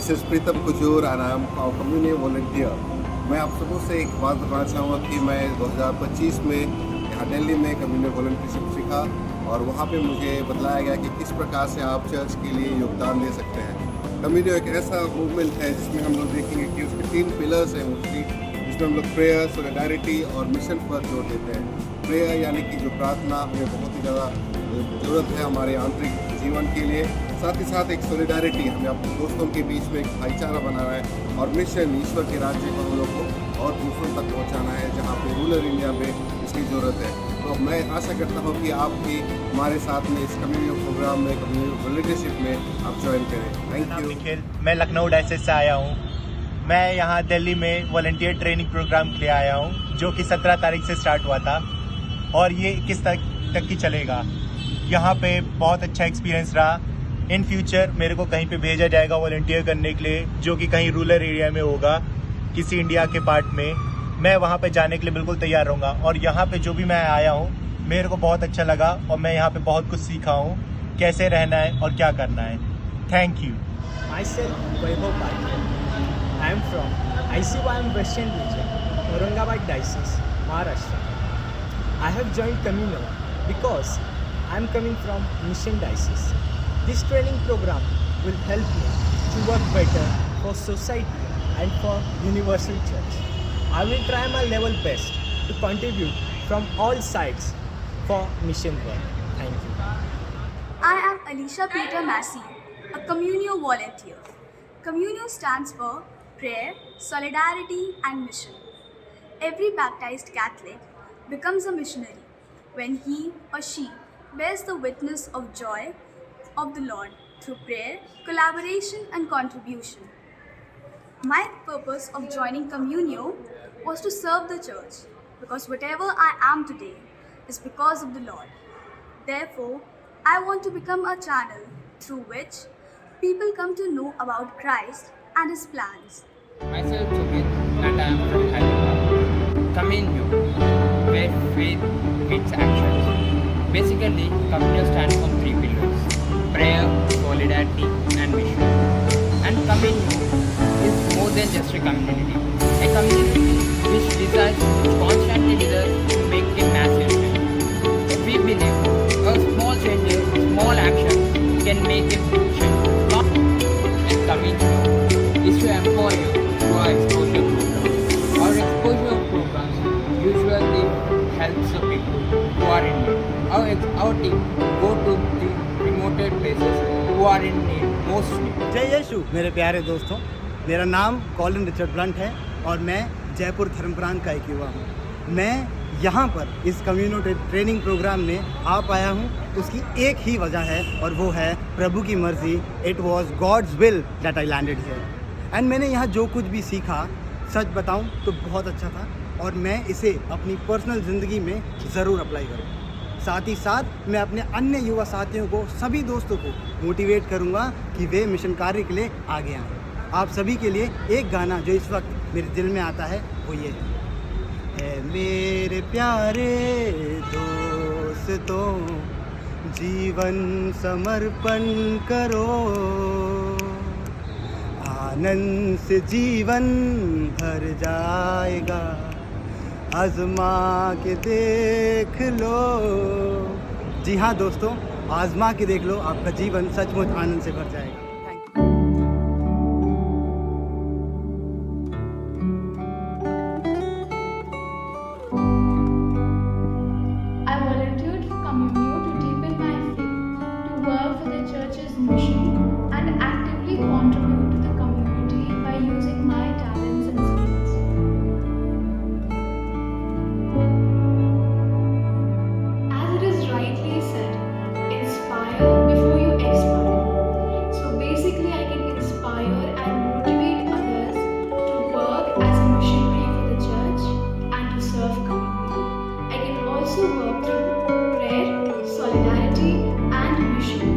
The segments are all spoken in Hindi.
This is Pritam Kujur and I M community volunteer. मैं आप सबों से एक बात बताना चाहूँगा कि मैं 2025 में यहाँ दिल्ली में कम्युनिटी वॉलंटियरशिप सीखा और वहाँ पे मुझे बताया गया कि किस प्रकार से आप चर्च के लिए योगदान दे सकते हैं। कम्युनिटी एक ऐसा मूवमेंट है जिसमें हम लोग देखेंगे कि उसके 3 पिलर्स हैं मोस्टली, जिसमें हम लोग प्रेयर, सॉलिडारिटी और मिशन पर जोर देते हैं। प्रेयर यानी कि जो प्रार्थना हमें बहुत ही ज़्यादा ज़रूरत है हमारे आंतरिक जीवन के लिए, साथ ही साथ एक सॉलिडारिटी हमें अपने दोस्तों के बीच में एक भाईचारा बनाना है और मिशन ईश्वर के राज्य को हम लोग को और दूसरों तक पहुंचाना है जहां पे रूरल इंडिया में इसकी ज़रूरत है। तो मैं आशा करता हूं कि आप भी हमारे साथ में इस कम्युनिटी प्रोग्राम में, कम्युनिटी वॉलंटियरशिप में आप ज्वाइन करें। Thank you. निखिल, मैं लखनऊ डायसेस से आया हूँ। मैं यहाँ दिल्ली में वॉलंटियर ट्रेनिंग प्रोग्राम के लिए आया हूँ जो कि 17 तारीख से स्टार्ट हुआ था और ये 21 तारीख तक की चलेगा। यहाँ पे बहुत अच्छा एक्सपीरियंस रहा। इन फ्यूचर मेरे को कहीं पे भेजा जाएगा वॉलंटियर करने के लिए, जो कि कहीं रूरल एरिया में होगा, किसी इंडिया के पार्ट में। मैं वहाँ पे जाने के लिए बिल्कुल तैयार रहूँगा और यहाँ पे जो भी मैं आया हूँ मेरे को बहुत अच्छा लगा और मैं यहाँ पे बहुत कुछ सीखा हूँ, कैसे रहना है और क्या करना है। Thank you. Myself, Vaibhav Parker. I am from ICYM Western Region, Aurangabad Diocese, Maharashtra. I have joined Camino because I am coming from Mission Diocese. This training program will help me to work better for society and for Universal Church. I will try my level best to contribute from all sides for mission work. Thank you. I am Alicia Peter Massey, a Communio volunteer. Communio stands for Prayer, Solidarity and Mission. Every baptized Catholic becomes a missionary when he or she bears the witness of joy of the Lord through prayer, collaboration and contribution. My purpose of joining Communio was to serve the church because whatever I am today is because of the Lord. Therefore, I want to become a channel through which people come to know about Christ and His plans. Myself Sumit and I am from Hyderabad. Communio, where faith meets actions. Basically, Communio stands on 3 pillars: prayer, solidarity and mission. And Communio is more than just a community. A community which constantly desires to make a massive change. We believe a small change, small action can make a big change. And Communio is to empower you through our exposure programs. Our exposure programs usually helps the people who are in need. Our team go to the remote places who are in need, most need. जय यीशु मेरे प्यारे दोस्तों, मेरा नाम कॉलिन रिचर्ड ब्लंट है और मैं जयपुर धर्मप्रांत का एक युवा हूँ। मैं यहाँ पर इस कम्युनिटी ट्रेनिंग प्रोग्राम में आ पाया हूँ, उसकी एक ही वजह है और वो है प्रभु की मर्ज़ी। It was God's will that I landed here and मैंने यहाँ जो कुछ भी सीखा, सच बताऊँ तो बहुत अच्छा था और मैं इसे अपनी पर्सनल ज़िंदगी में ज़रूर अप्लाई करूँगा। साथ ही साथ मैं अपने अन्य युवा साथियों को, सभी दोस्तों को मोटिवेट करूँगा कि वे मिशन कार्य के लिए आगे आएँ। आप सभी के लिए एक गाना जो इस वक्त मेरे दिल में आता है वो ये है मेरे प्यारे दोस्तों, जीवन समर्पण करो, आनंद से जीवन भर जाएगा, आजमा के देख लो। जी हाँ दोस्तों, आजमा के देख लो, आपका जीवन सचमुच आनंद से भर जाएगा। I volunteered for Communio to deepen my faith, to work for the church's mission, and actively contribute to the community by using my talents and skills. As it is rightly said, inspire before you expire. So basically, I can inspire and motivate others to work as a missionary for the church and to serve Communio. I can also work through prayer, solidarity, and mission.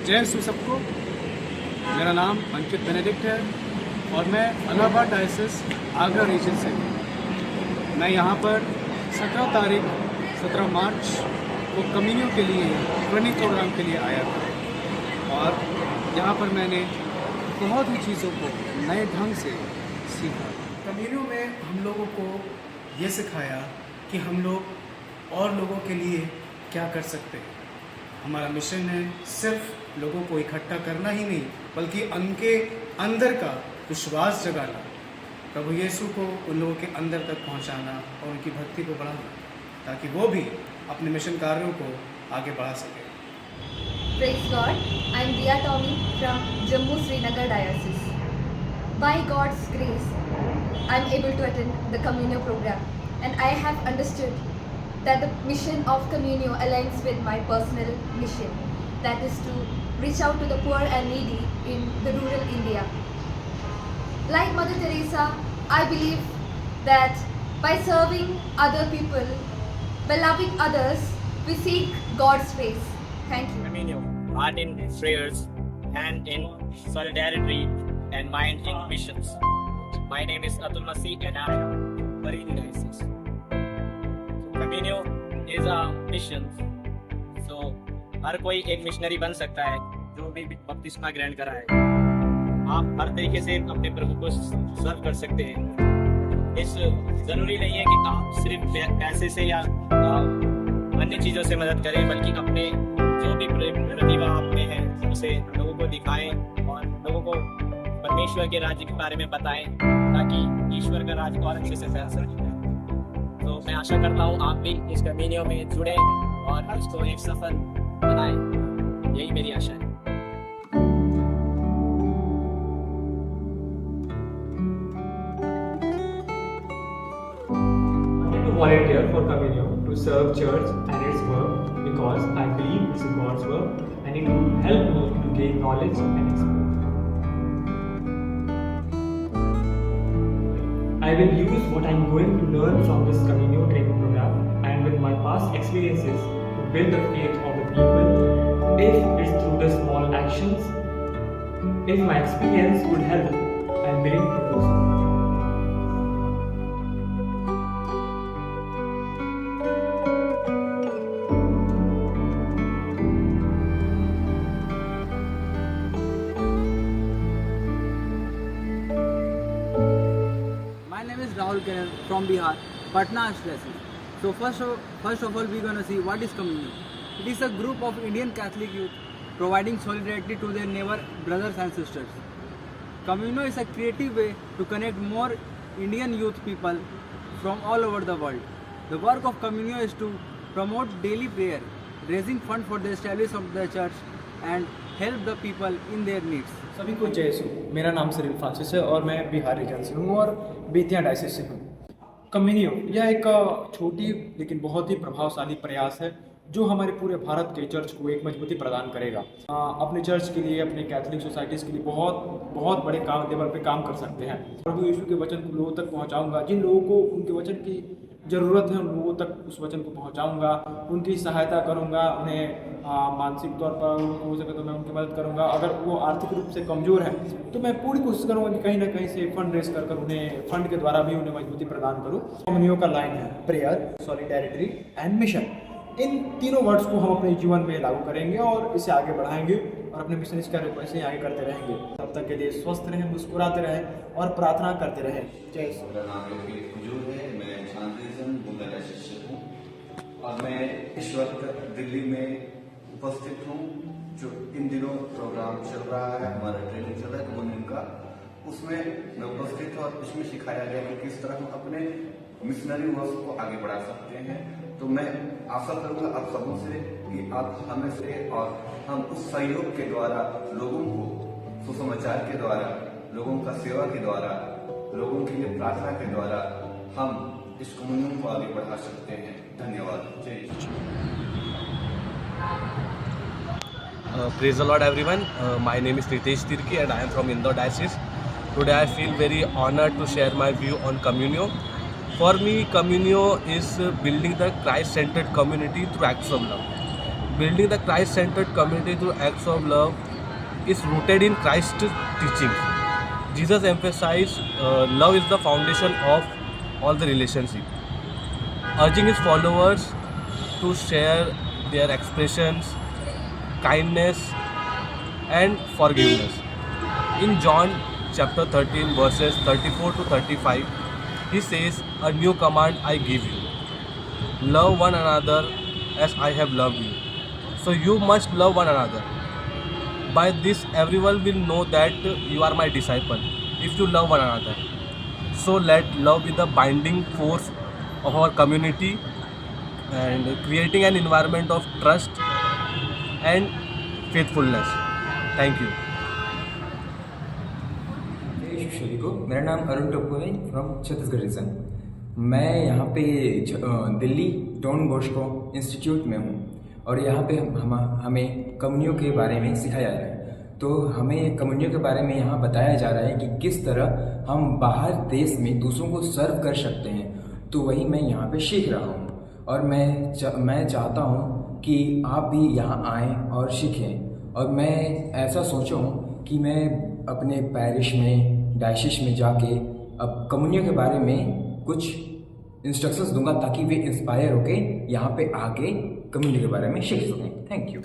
जय यीशु सबको। मेरा नाम अंकित बेनेडिक्ट है और मैं इलाहाबाद डायसिस आगरा रीजन से हूँ। मैं यहाँ पर 17 मार्च को कम्युनियो के लिए ट्रेनिंग प्रोग्राम के लिए आया था और यहाँ पर मैंने बहुत ही चीज़ों को नए ढंग से सीखा। कम्युनियो में हम लोगों को ये सिखाया कि हम लोग और लोगों के लिए क्या कर सकते हैं। हमारा मिशन है सिर्फ लोगों को इकट्ठा करना ही नहीं, बल्कि उनके अंदर का विश्वास जगाना, प्रभु यीशु को उन लोगों के अंदर तक पहुंचाना और उनकी भक्ति को बढ़ाना, ताकि वो भी अपने मिशन कार्यों को आगे बढ़ा सके। Praise God, I am Dia Tommy from Jammu Srinagar Diocese. By God's grace, I am able to attend the Communio program, and I have understood that the mission of Communio aligns with my personal mission, that is to reach out to the poor and needy in the rural India. Like Mother Teresa, I believe that by serving other people, by loving others, we seek God's face. Thank you. Communio, heart in prayers, hand in solidarity, and mind in missions. My name is Atul Masih and I am Bareilly Diocese. Communio is a mission. So हर कोई एक मिशनरी बन सकता है जो भी बपतिस्मा ग्रहण करा है। आप हर तरीके से अपने प्रभु को सर्व कर सकते हैं। इस जरूरी नहीं है कि आप सिर्फ पैसे से या अन्य चीज़ों से मदद करें, बल्कि अपने जो भी प्रतिभा आप में है उसे लोगों को दिखाएं और लोगों को परमेश्वर के राज्य के बारे में बताएं, ताकि ईश्वर का राज्य और अच्छे से फैल सके। तो मैं आशा करता हूँ आप भी इस कम्युनियो में जुड़े और इसको एक सफल बनाएं। यही मेरी आशा है। Volunteer for Communio to serve church and its work because I believe it's God's work and it will help me to gain knowledge and experience. I will use what I'm going to learn from this Communio training program and with my past experiences to build the faith of the people. If it's through the small actions, if my experience would help, I'm willing to do so. Rahul Kiran from Bihar, Patna Diocese. So first of all, we're gonna see what is Communio. It is a group of Indian Catholic youth providing solidarity to their neighbor brothers and sisters. Communio is a creative way to connect more Indian youth people from all over the world. The work of Communio is to promote daily prayer, raising funds for the establishment of the church and help the people in their needs. सभी को जय यीशु। मेरा नाम सिरिल फ्रांसिस है और मैं बिहार रीजन से हूँ और बेतिया डायसिस से हूँ। कम्युनियो यह एक छोटी लेकिन बहुत ही प्रभावशाली प्रयास है जो हमारे पूरे भारत के चर्च को एक मजबूती प्रदान करेगा। अपने चर्च के लिए, अपने कैथोलिक सोसाइटीज़ के लिए बहुत बड़े लेवल पे काम कर सकते हैं। प्रभु यीशु के वचन को लोगों तक पहुँचाऊँगा। जिन लोगों को उनके वचन की ज़रूरत है उन लोगों तक उस वचन को पहुँचाऊँगा, उनकी सहायता करूँगा, उन्हें मानसिक तौर पर हो सके तो मैं उनकी मदद करूँगा। अगर वो आर्थिक रूप से कमज़ोर है तो मैं पूरी कोशिश करूँगा कि कहीं ना कहीं से फंड रेस कर उन्हें फंड के द्वारा भी उन्हें मजबूती प्रदान करूँ। कम्युनियो का लाइन है प्रेयर, सॉलिडेरिटी एंड मिशन। इन तीनों वर्ड्स को हम अपने जीवन में लागू करेंगे और इसे आगे बढ़ाएंगे और अपने मिशनरी कार्य को ऐसे ही आगे करते रहेंगे। तब तक के लिए स्वस्थ रहें, मुस्कुराते रहें और प्रार्थना करते रहें। जय श्री। मेरा नाम है, मैं शांतिजन बुंदा शिक्षक हूँ और मैं इस वक्त दिल्ली में उपस्थित हूँ। जो इन दिनों प्रोग्राम चल रहा है, हमारा ट्रेनिंग चल रहा है कम्युनियो का, उसमें मैं उपस्थित हूँ और इसमें सिखाया गया कि किस तरह हम अपने मिशनरी वर्क को आगे बढ़ा सकते हैं। तो मैं आशा करूँगा आप सबों से कि आप हमें से और हम उस सहयोग के द्वारा लोगों को सुसमाचार के द्वारा, लोगों का सेवा के द्वारा, लोगों के लिए प्रार्थना के द्वारा हम इस कम्युनियो को आगे बढ़ा सकते हैं। धन्यवाद। जय Praise the Lord everyone. My name is Ritesh Tirki and I am from Indore Diocese. Today I feel very honored to share my view on Communio. For me, Communio is building the Christ-centered community through acts of love. Building the Christ-centered community through acts of love is rooted in Christ's teachings. Jesus emphasized love is the foundation of all the relationship, urging his followers to share their expressions, kindness, and forgiveness. In John chapter 13, verses 34 to 35, he says, "A new command I give you. Love one another as I have loved you. So you must love one another. By this everyone will know that you are my disciple, if you love one another." So let love be the binding force of our community and creating an environment of trust and faithfulness. Thank you. सभी को, मेरा नाम अरुण टप्पू है फ्रॉम छत्तीसगढ़ रीजन। मैं यहाँ पे दिल्ली डॉन बॉस्को इंस्टीट्यूट में हूँ और यहाँ पे हमें कम्युनियो के बारे में सिखाया जा रहा है। तो हमें कम्युनियो के बारे में यहाँ बताया जा रहा है कि किस तरह हम बाहर देश में दूसरों को सर्व कर सकते हैं। तो वही मैं यहाँ पे सीख रहा हूँ और मैं चाहता हूँ कि आप भी यहाँ आएँ और सीखें। और मैं ऐसा सोचा हूँ कि मैं अपने पैरिश में डायसिस में जाके अब कम्युनियो के बारे में कुछ इंस्ट्रक्शंस दूंगा ताकि वे इंस्पायर होके यहाँ पे आके कम्युनियो के बारे में सीख सकें। Thank you.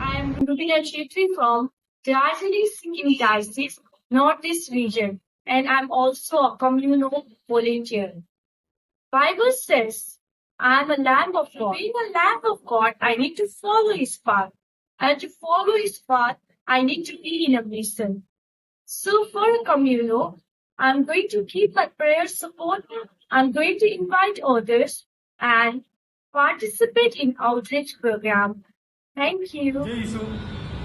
I am Rubina Chetri from Darjeeling Diocese, Northeast region, and I'm also a communal volunteer. Bible says, I am a lamb of God. Being a lamb of God, I need to follow His path. And to follow His path, I need to be in a mission. So for a communal, I'm going to keep my prayers support. I'm going to invite others and participate in outreach program. Thank you. जय यीशु।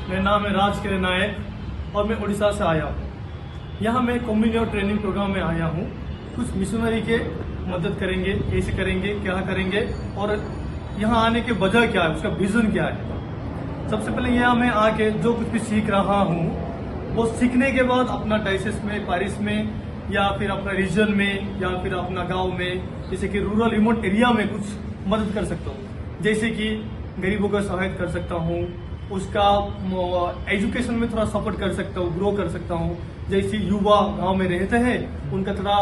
मेरा नाम है राज किरण नायक और मैं उड़ीसा से आया हूँ। यहाँ मैं कम्युनियो ट्रेनिंग प्रोग्राम में आया हूँ। कुछ मिशनरी के मदद करेंगे, कैसे करेंगे, क्या करेंगे और यहाँ आने के वजह क्या है, उसका विजन क्या है। सबसे पहले यहाँ मैं आके जो कुछ भी सीख रहा हूँ वो सीखने के बाद अपना डायसिस में, पैरिश में या फिर अपना रीजन में या फिर अपना गांव में, जैसे कि रूरल रिमोट एरिया में कुछ मदद कर सकता हूँ। जैसे कि गरीबों का सहायता कर सकता हूँ, उसका एजुकेशन में थोड़ा सपोर्ट कर सकता हूँ, ग्रो कर सकता हूँ। जैसे युवा गांव में रहते हैं उनका थोड़ा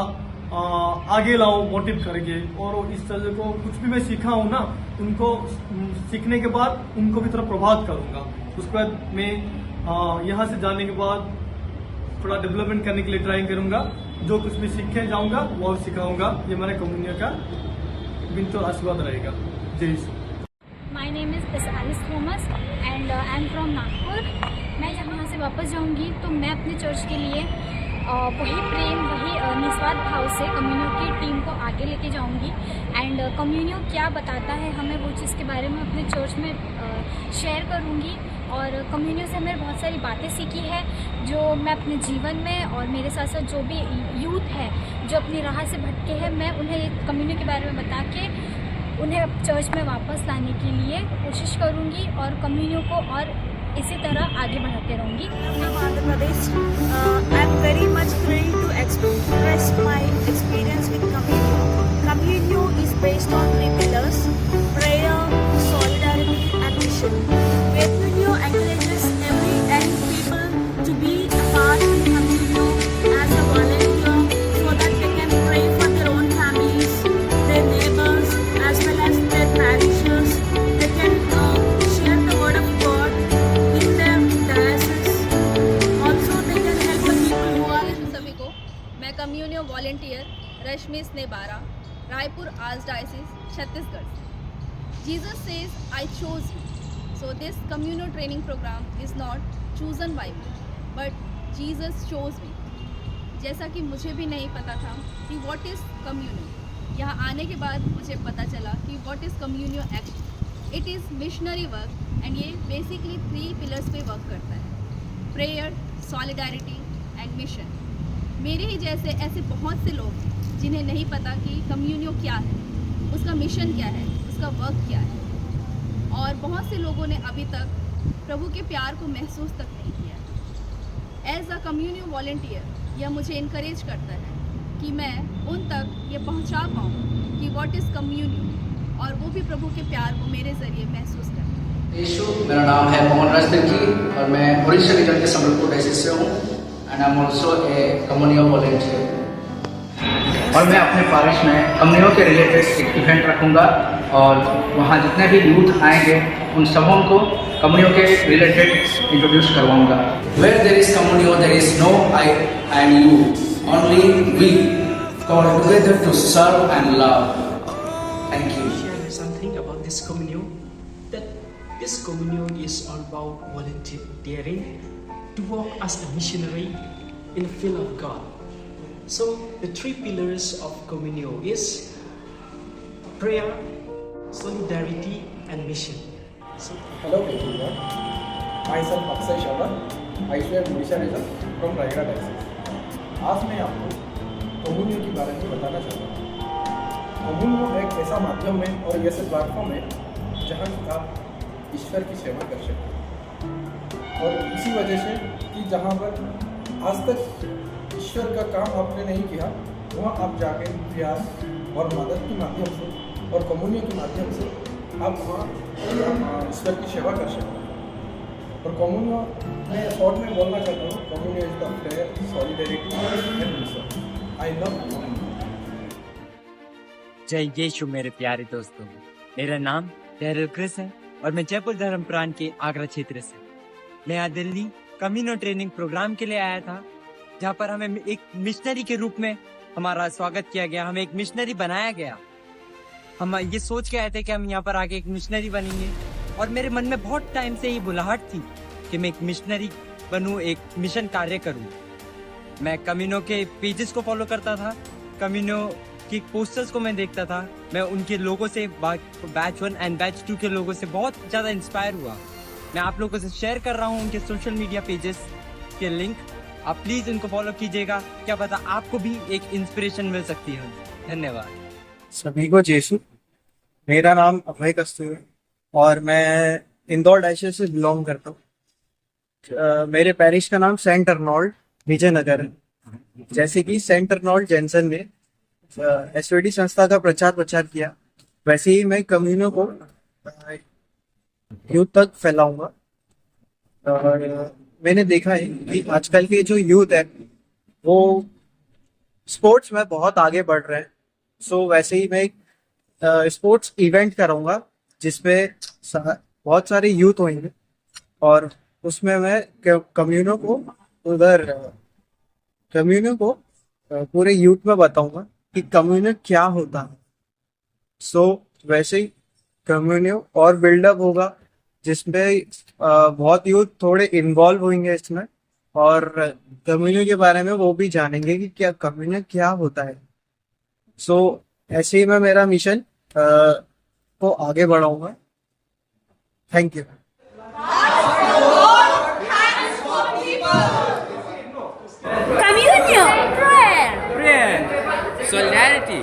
आगे लाओ मोटिव करके, और इस तरह को कुछ भी मैं सीखा हूँ ना, उनको सीखने के बाद उनको भी थोड़ा प्रभावित करूँगा। उसके बाद मैं यहाँ से जाने के बाद थोड़ा डेवलपमेंट करने के लिए ट्राई करूँगा। जो कुछ भी सीखे जाऊँगा वो सिखाऊँगा। ये मेरा कम्युनिटी का बिल्कुल आशीर्वाद रहेगा। जय यीशु। My name is Alice Thomas and I am from Nagpur. मैं जब यहाँ से वापस जाऊँगी तो मैं अपने चर्च के लिए वही प्रेम, वही निस्वार्थ भाव से कम्युनियो की टीम को आगे लेके जाऊँगी। एंड कम्युनियो क्या बताता है हमें, वो चीज़ के बारे में अपने चर्च में शेयर करूँगी। और कम्युनियो से मैंने बहुत सारी बातें सीखी है जो मैं अपने जीवन में, और मेरे साथ साथ जो भी यूथ है जो अपनी राह से भटके हैं, मैं उन्हें कम्युनियो के बारे में बता के उन्हें चर्च में वापस लाने के लिए कोशिश करूँगी और कम्युनियो को और इसी तरह आगे बढ़ाते रहूँगी। Andhra Pradesh. I am very much thrilled to express my experience with Communio. Communio is based on 3 pillars: prayer, solidarity, and mission. Communio encourages every young people to be a part in Communio as a volunteer so that they can pray for their own families, their neighbors, as well as their parishes. They can share the word of God in their diocese. Also, they can help the people who are in. सभी को मैं Communio volunteer Rashmi Snebara, Raipur archdiocese, Chhattisgarh. Jesus says, I chose you. So this communio training program is not chosen by me, but Jesus chose me. जैसा कि मुझे भी नहीं पता था कि what is communio. यहाँ आने के बाद मुझे पता चला कि what is communio actually. It is missionary work and ये basically 3 pillars पे work करता है: prayer, solidarity and mission. मेरे ही जैसे ऐसे बहुत से लोग हैं जिन्हें नहीं पता कि कम्युनियो क्या है, उसका मिशन क्या है, उसका वर्क क्या है, और बहुत से लोगों ने अभी तक प्रभु के प्यार को महसूस तक नहीं किया। एज अ कम्युनियो वॉलंटियर यह मुझे इनकरेज करता है कि मैं उन तक ये पहुंचा पाऊँ कि व्हाट इज़ कम्युनियो और वो भी प्रभु के प्यार को मेरे ज़रिए महसूस करें। यीशु, मेरा नाम है मोहन राज तिर्की और मैं उड़ीसा रीजन के संबलपुर डायसिस से हूँ and I am also a Communio volunteer. और मैं अपने पारिश में कम्युनियो के रिलेटेड एक इवेंट रखूँगा और वहाँ जितने भी यूथ आएंगे उन सबों को कम्युनियो के रिलेटेड इंट्रोड्यूस करवाऊँगा। Where there is communio, there is no I and you, only we called together to serve and love. Thank you. Share something about this communio, that this communio is all about volunteering to work as a missionary in the field of God. So the three pillars of communio is prayer, solidarity and mission. So, hello everyone, myself Akshay Shabar, I share Odisha region from Rayagada diocese. आज मैं आपको कम्युनियो के बारे में बताना चाहता हूँ। कम्युनियो एक ऐसा माध्यम है और ऐसा प्लेटफॉर्म है जहाँ आप ईश्वर की सेवा कर सकते हैं और इसी वजह से कि जहाँ पर आज तक ईश्वर का काम आपने नहीं किया वहाँ आप जाके प्यार और मदद के माध्यम से और कम्युनियो के माध्यम से आप वहाँ ईश्वर की सेवा कर सकते हैं। और कम्युनियो मैं शॉर्ट में बोलना चाहता हूँ, Communio is the prayer, solidarity and mission. I love Communio. जय यीशु मेरे प्यारे दोस्तों, मेरा नाम डेरिल क्रिस है और मैं जयपुर धर्म प्रांत के आगरा क्षेत्र से। मैं यहाँ दिल्ली कम्युनियो ट्रेनिंग प्रोग्राम के लिए आया था, जहाँ पर हमें एक मिशनरी के रूप में हमारा स्वागत किया गया, हमें एक मिशनरी बनाया गया। हम ये सोच के आए थे कि हम यहाँ पर आके एक मिशनरी बनेंगे और मेरे मन में बहुत टाइम से ये बुलाहट थी कि मैं एक मिशनरी बनूं, एक मिशन कार्य करूं। मैं कम्युनियो के पेजेस को फॉलो करता था, कम्युनियो की पोस्टर्स को मैं देखता था, मैं उनके लोगों से बैच 1 एंड बैच 2 के लोगों से बहुत ज़्यादा इंस्पायर हुआ। मैं आप लोगों से शेयर कर रहा हूँ उनके सोशल मीडिया पेजेस के लिंक, आप प्लीज़ उनको फॉलो कीजिएगा, क्या पता आपको भी एक इंस्पिरेशन मिल सकती है। धन्यवाद सभी को। जयसु, मेरा नाम अभय कस्तूरी और मैं इंदौर डायसिस से बिलोंग करता हूँ। मेरे पैरिश का नाम सेंट अर्नोल्ड विजयनगर है। जैसे कि सेंट अर्नोल्ड जेंसन ने एसवीडी संस्था का प्रचार किया, वैसे ही मैं कम्युनियो को यूथ तक फैलाऊंगा। और मैंने देखा है कि आजकल के जो यूथ है वो स्पोर्ट्स में बहुत आगे बढ़ रहे हैं। सो वैसे ही मैं एक स्पोर्ट्स इवेंट कराऊंगा जिसमें बहुत सारे यूथ होंगे और उसमें मैं कम्युनियो को पूरे यूथ में बताऊंगा कि कम्युनियो क्या होता है। सो वैसे ही कम्युनियो और बिल्डअप होगा जिसमें बहुत यूथ थोड़े इन्वॉल्व होंगे इसमें और कम्युनियो के बारे में वो भी जानेंगे कि क्या कम्युनियो क्या होता है। सो ऐसे ही मैं मेरा मिशन को आगे बढ़ाऊंगा। Thank you. Communion, prayer, Prayer, solidarity,